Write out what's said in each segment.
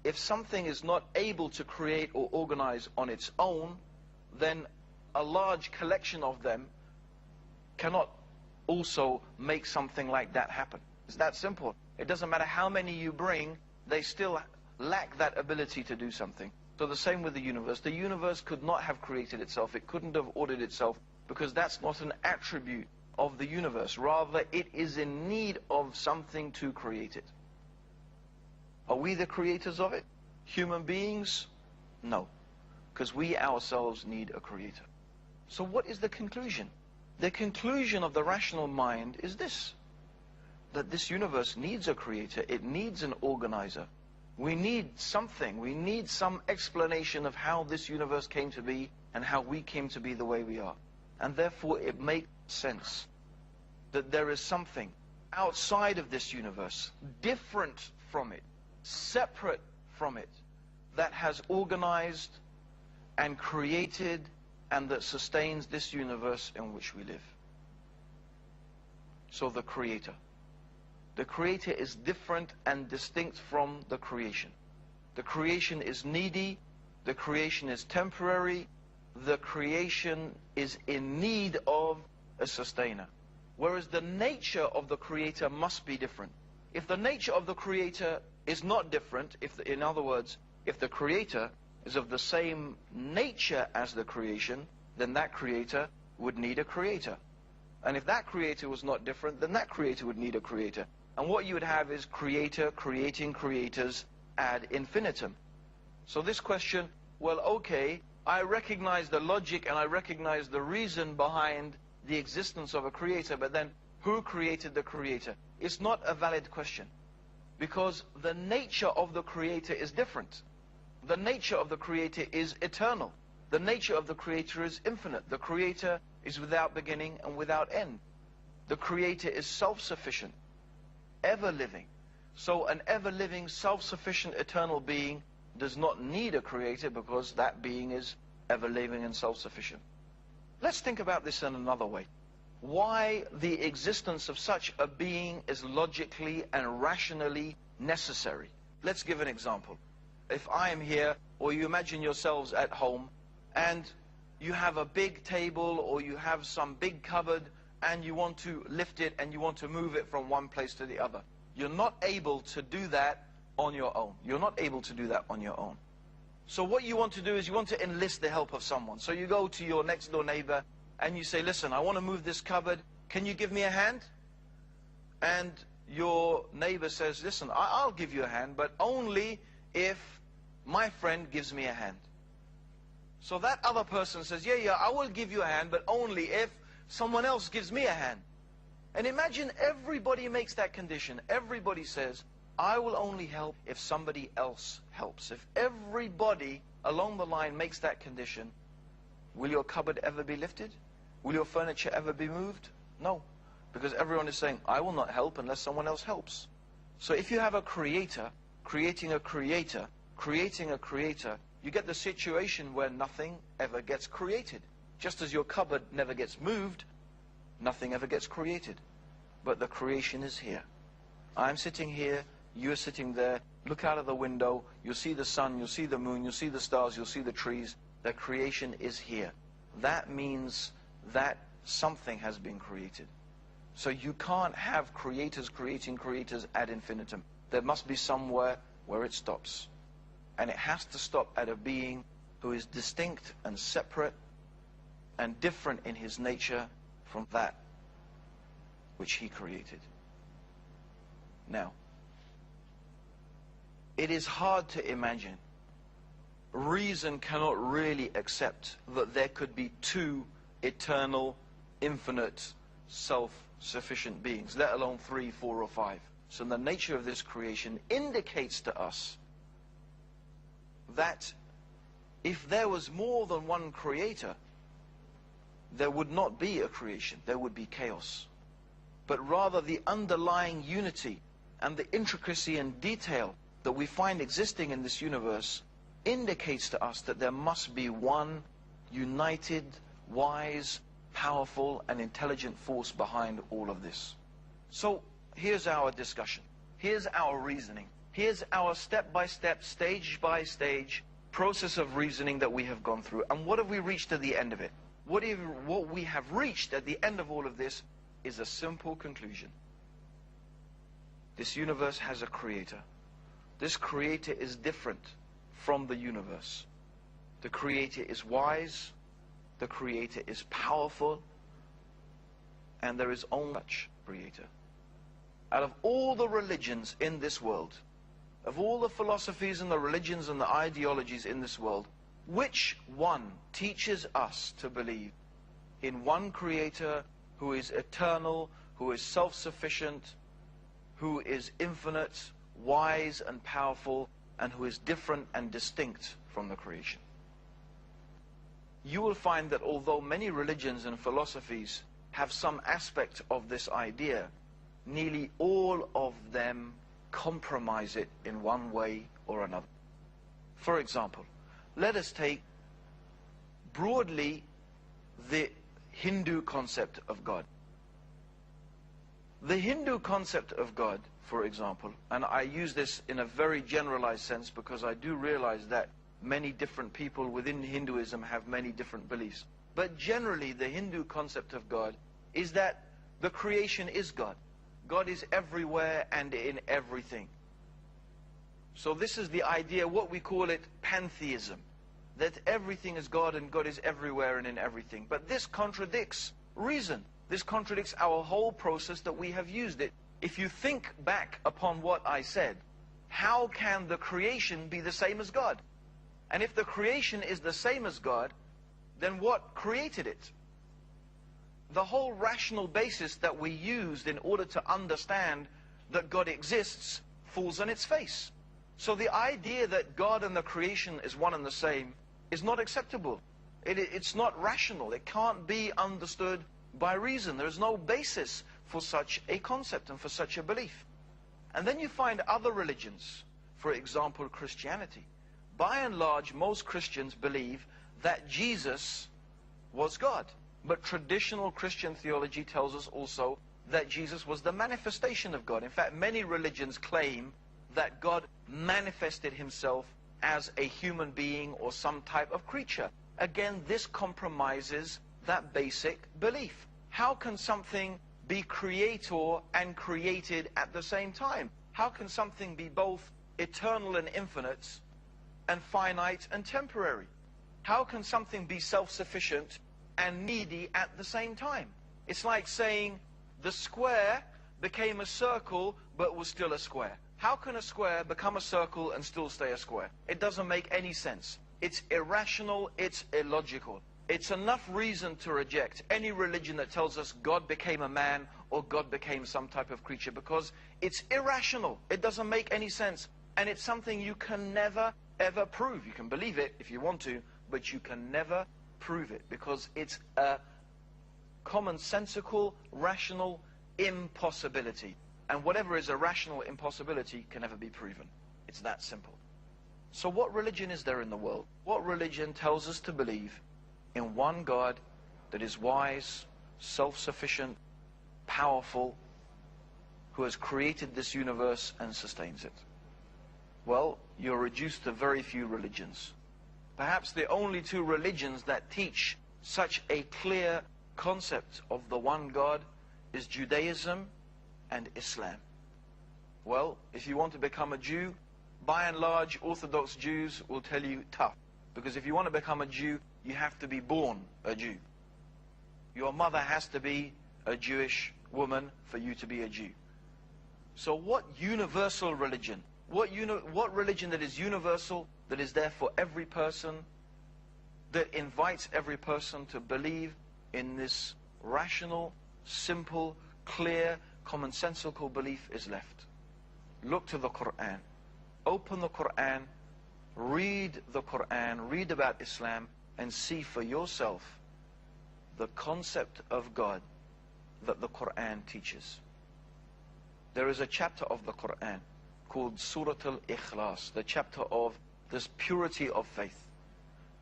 if something is not able to create or organize on its own, then a large collection of them cannot also make something like that happen. It's that simple. It doesn't matter how many you bring, they still lack that ability to do something. So the same with the universe. The universe could not have created itself. It couldn't have ordered itself, because that's not an attribute of the universe. Rather, it is in need of something to create it. Are we the creators of it? Human beings? No. Because we ourselves need a creator. So what is the conclusion? The conclusion of the rational mind is this: that this universe needs a creator. It needs an organizer. We need something. We need some explanation of how this universe came to be and how we came to be the way we are. And therefore it makes sense that there is something outside of this universe, different from it, separate from it, that has organized and created and that sustains this universe in which we live. So the creator. The creator is different and distinct from the creation. The creation is needy. The creation is temporary. The creation is in need of a sustainer. Whereas the nature of the creator must be different. If the nature of the creator is not different, in other words, if the creator is of the same nature as the creation, then that creator would need a creator. And if that creator was not different, then that creator would need a creator. And what you would have is creator creating creators ad infinitum. So this question, well, okay, I recognize the logic and I recognize the reason behind the existence of a creator, but then who created the creator? It's not a valid question, because the nature of the creator is different. The nature of the creator is eternal. The nature of the creator is infinite. The creator is without beginning and without end. The creator is self-sufficient, ever-living. So an ever-living, self-sufficient, eternal being does not need a creator, because that being is ever-living and self-sufficient. Let's think about this in another way. Why the existence of such a being is logically and rationally necessary. Let's give an example. If I am here, or you imagine yourselves at home, and you have a big table or you have some big cupboard, and you want to lift it and you want to move it from one place to the other. You're not able to do that on your own. You're not able to do that on your own. So what you want to do is you want to enlist the help of someone. So you go to your next door neighbor and you say, listen, I want to move this cupboard. Can you give me a hand? And your neighbor says, listen, I'll give you a hand, but only if my friend gives me a hand. So that other person says, yeah, I will give you a hand, but only if someone else gives me a hand. And imagine everybody makes that condition. Everybody says, I will only help if somebody else helps. If everybody along the line makes that condition, will your cupboard ever be lifted? Will your furniture ever be moved? No. Because everyone is saying, I will not help unless someone else helps. So if you have a creator, creating a creator, creating a creator, you get the situation where nothing ever gets created. Just as your cupboard never gets moved, nothing ever gets created. But the creation is here. I'm sitting here, you're sitting there. Look out of the window, you'll see the sun, you'll see the moon, you'll see the stars, you'll see the trees. The creation is here. That means that something has been created. So you can't have creators creating creators ad infinitum. There must be somewhere where it stops. And it has to stop at a being who is distinct and separate and different in his nature from that which he created. Now, it is hard to imagine. Reason cannot really accept that there could be two eternal, infinite, self-sufficient beings, let alone 3, 4, or 5. So the nature of this creation indicates to us that if there was more than one creator, there would not be a creation, there would be chaos. But rather the underlying unity and the intricacy and detail that we find existing in this universe indicates to us that there must be one united, wise, powerful, and intelligent force behind all of this. So here's our discussion. Here's our reasoning. Here's our step-by-step, stage-by-stage process of reasoning that we have gone through. And what have we reached at the end of it? What we have reached at the end of all of this is a simple conclusion. This universe has a creator. This creator is different from the universe. The creator is wise. The creator is powerful. And there is only one creator. Out of all the religions in this world, of all the philosophies and the religions and the ideologies in this world, which one teaches us to believe in one creator who is eternal, who is self-sufficient, who is infinite, wise and powerful, and who is different and distinct from the creation? You will find that although many religions and philosophies have some aspect of this idea, nearly all of them compromise it in one way or another. For example, let us take broadly the Hindu concept of God. The Hindu concept of God, for example, and I use this in a very generalized sense because I do realize that many different people within Hinduism have many different beliefs. But generally, the Hindu concept of God is that the creation is God. God is everywhere and in everything. So this is the idea, what we call it pantheism, that everything is God and God is everywhere and in everything. But this contradicts reason. This contradicts our whole process that we have used it. If you think back upon what I said, how can the creation be the same as God? And if the creation is the same as God, then what created it? The whole rational basis that we used in order to understand that God exists falls on its face. So the idea that God and the creation is one and the same is not acceptable. It's not rational. It can't be understood by reason. There's no basis for such a concept and for such a belief. And then you find other religions, for example, Christianity. By and large, most Christians believe that Jesus was God. But traditional Christian theology tells us also that Jesus was the manifestation of God. In fact, many religions claim that God manifested himself as a human being or some type of creature. Again, this compromises that basic belief. How can something be creator and created at the same time? How can something be both eternal and infinite and finite and temporary? How can something be self-sufficient and needy at the same time? It's like saying the square became a circle but was still a square. How can a square become a circle and still stay a square? It doesn't make any sense. It's irrational, it's illogical. It's enough reason to reject any religion that tells us God became a man or God became some type of creature, because it's irrational. It doesn't make any sense. And it's something you can never, ever prove. You can believe it if you want to, but you can never prove it, because it's a commonsensical, rational impossibility. And whatever is a rational impossibility can never be proven. It's that simple. So what religion is there in the world? What religion tells us to believe in one God that is wise, self-sufficient, powerful, who has created this universe and sustains it? Well, you're reduced to very few religions. Perhaps the only two religions that teach such a clear concept of the one God is Judaism and Islam. Well, if you want to become a Jew, by and large, Orthodox Jews will tell you tough. Because if you want to become a Jew, you have to be born a Jew. Your mother has to be a Jewish woman for you to be a Jew. So what universal religion? What religion that is universal, that is there for every person, that invites every person to believe in this rational, simple, clear, commonsensical belief is left? Look to the Quran. Open the Quran, read the Quran, read about Islam, and see for yourself the concept of God that the Quran teaches. There is a chapter of the Quran called Surah Al-Ikhlas, the chapter of this purity of faith.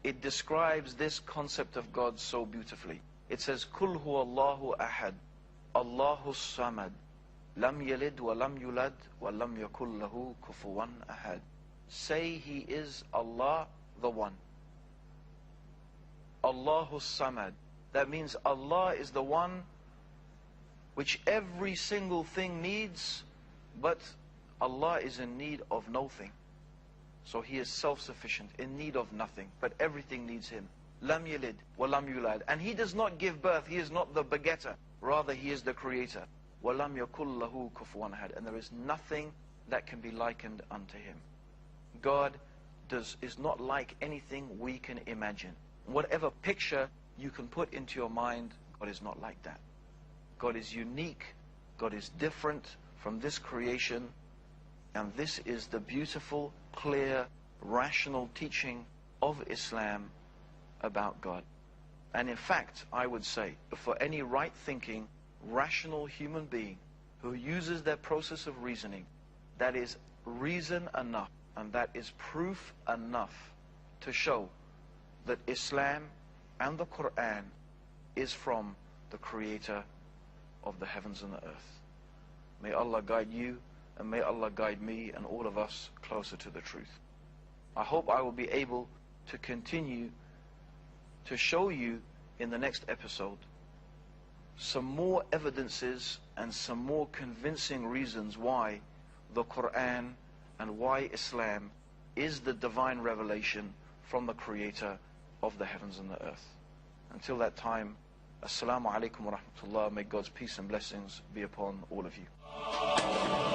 It describes this concept of God so beautifully. It says, Kul huwa Allahu ahad, Allahu samad, لم يلد ولم يولد ولم يكن له كفوا أحد. Say He is Allah the One. Allahu Samad. That means Allah is the one which every single thing needs, but Allah is in need of nothing. So He is self-sufficient, in need of nothing, but everything needs Him. Lam yalid wa lam yulad. And He does not give birth, He is not the begetter, rather He is the creator. Wa lam yakul lahu kufuwan ahad. And there is nothing that can be likened unto Him. God is not like anything we can imagine. Whatever picture you can put into your mind, God is not like that. God is unique, God is different from this creation, and this is the beautiful, clear, rational teaching of Islam about God. And in fact, I would say, for any right-thinking, rational human being who uses their process of reasoning, that is reason enough, and that is proof enough to show that Islam and the Quran is from the Creator of the heavens and the earth. May Allah guide you, and may Allah guide me and all of us closer to the truth. I hope I will be able to continue to show you in the next episode some more evidences and some more convincing reasons why the Quran and why Islam is the divine revelation from the Creator of the heavens and the earth. Until that time, Assalamu alaikum wa rahmatullah. May God's peace and blessings be upon all of you.